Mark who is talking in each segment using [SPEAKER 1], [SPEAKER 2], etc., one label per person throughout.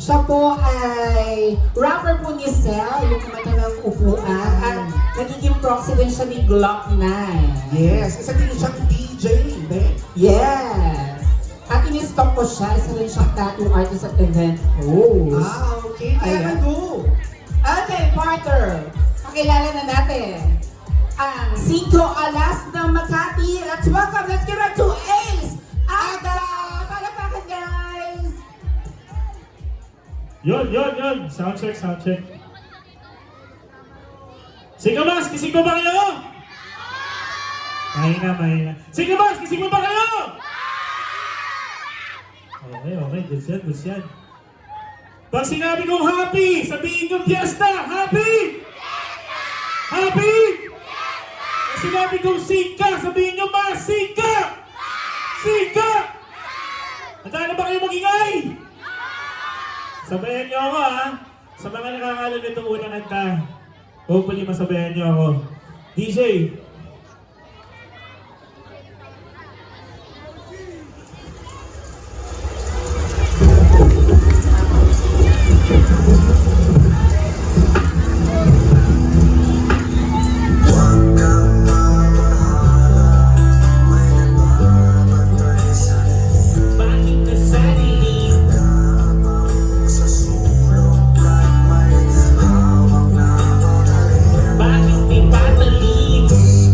[SPEAKER 1] Siya po ay rapper po ni Cell, yung kumanta ng upuan. At nagiging proxy din siya ni Glock 9.
[SPEAKER 2] Yes, isa din siyang DJ, hindi?
[SPEAKER 1] Yes! At in-stalk ko siya, isa rin siyang tattoo artist at event host.
[SPEAKER 2] Okay. Kaya
[SPEAKER 1] Ayan.
[SPEAKER 2] go.
[SPEAKER 1] Okay, partner. Pakilala na natin ang Cinco Alas ng Makati. Let's welcome, let's give it to Ace Aga! Palakpakan, guys!
[SPEAKER 3] Yun. Sound check. Sige mas, kising mo ba kayo? Mahina. Sige mas, kising mo ba kayo? Okay. Good yan. Pag sinabi kong happy, sabihin nyo fiesta. Happy? Happy? Pag sinabi kong singka, sabihin nyo mas, singka! Singka! Handa na ba kayo magingay? Sabayan niyo ako ha. Sa mga nakakalam nitong unang kanta, hopefully masabayan niyo ako. DJ! Bakit ka sa dilim? Bakit di patalim?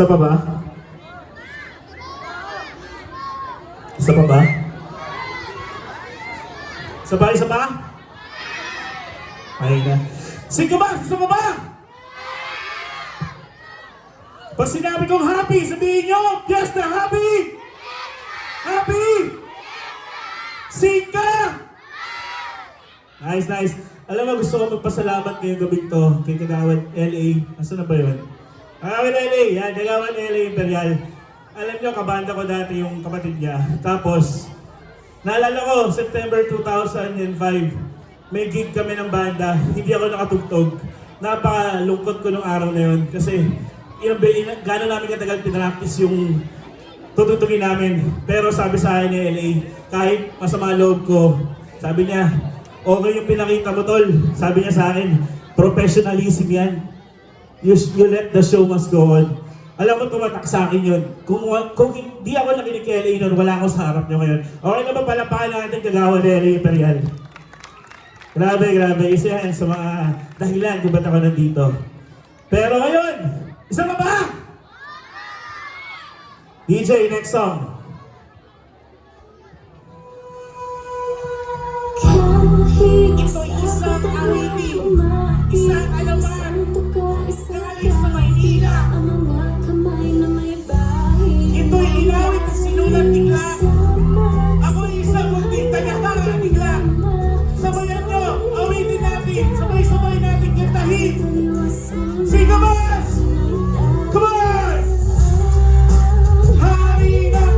[SPEAKER 3] Isa pa ba? Isa pa ba? Isa pa? Isa pa? Ay na. Sige ba? Isa pa ba? Pag sinabi kong happy, sabihin nyo, Fiesta, happy! Happy! Sika! Nice, nice. Alam mo, gusto ko magpasalamat ngayong gabing to kay Kagawad LA. Asan na ba yun? Kagawad LA, yan. Kagawad LA Imperial. Alam nyo, kabanda ko dati yung kapatid niya. Tapos, naalala ko, September 2005, may gig kami ng banda. Hindi ako nakatugtog. Napakalungkot ko nung araw na yun. Kasi, gano'n namin katagal pinractice yung tututugin namin. Pero sabi sa akin ni LA, kahit masama loob ko, sabi niya, okay yung pinakita mo, tol. Sabi niya sa akin, professionalism yan. You let the show must go on. Alam mo, tumatak sa akin yun. Kung hindi ako nakinig kay LA nun, wala ako sa harap niyo ngayon. Okay na ba palapakan natin Kagawad LA Imperial? Grabe, grabe. Isa yan sa mga dahilan kung ba't ako nandito. Pero ngayon, isa pa ba? DJ, next song.
[SPEAKER 1] Ito isang awitin, isang alaman, galing sa Maynila. Ito'y inawit na sinulat bigla. Ako'y isang munting tagahara bigla. Sabayan nyo, awitin natin, sabay-sabay natin kantahin. Sige boss! Come on! Hari ng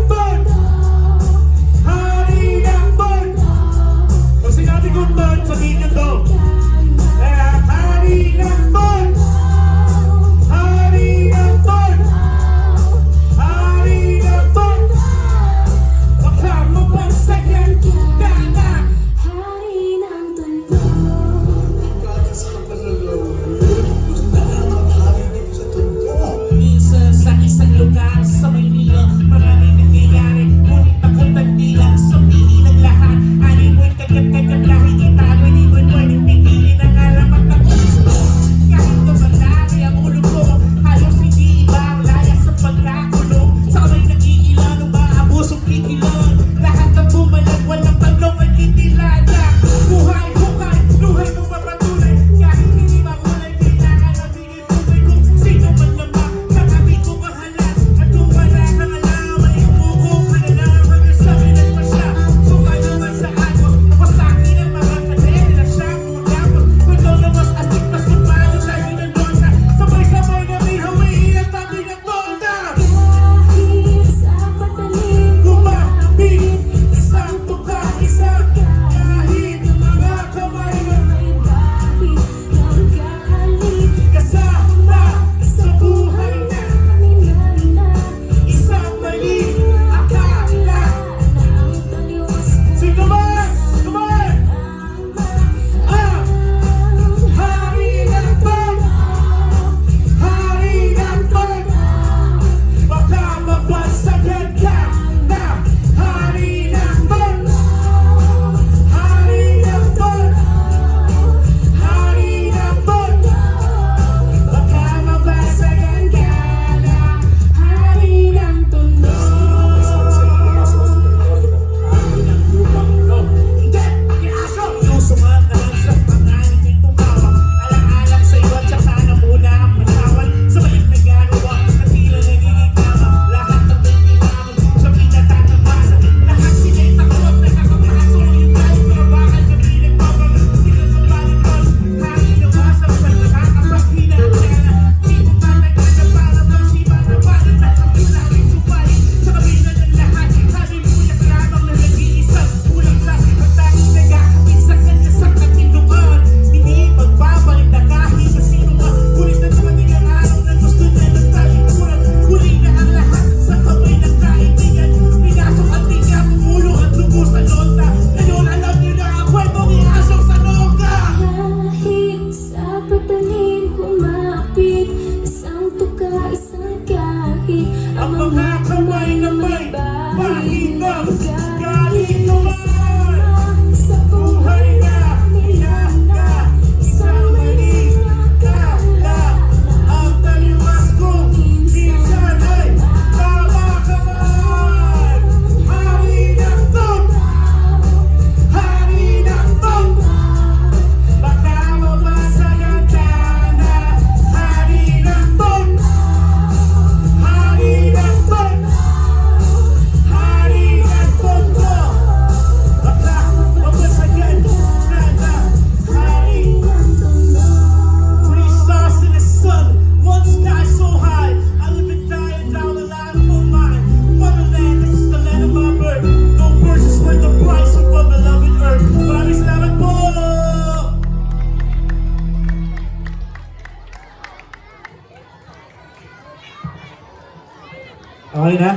[SPEAKER 3] Okay na?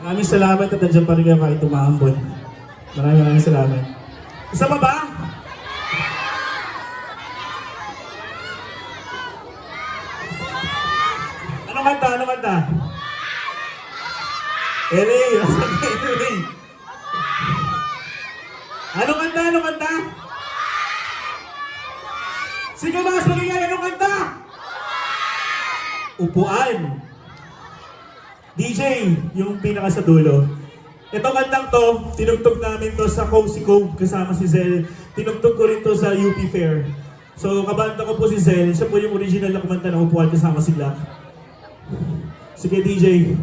[SPEAKER 3] Maraming salamat at nandiyan pa rin kayo kahit tumahambon. Maraming salamat. Isa pa ba? Anong kanta? Anong kanta? LA! LA! Anong kanta? Anong kanta? Sige mas, magiging anong kanta? Upuan. DJ, yung pinaka sa dulo. Itong kantang to, tinugtog namin to sa Cozy Cove kasama si Zel. Tinugtog ko rin to sa UP Fair. So, kabanta ko po si Zel. Siya po yung original na kumanta ng Upuan kasama si Glock. Sige, DJ.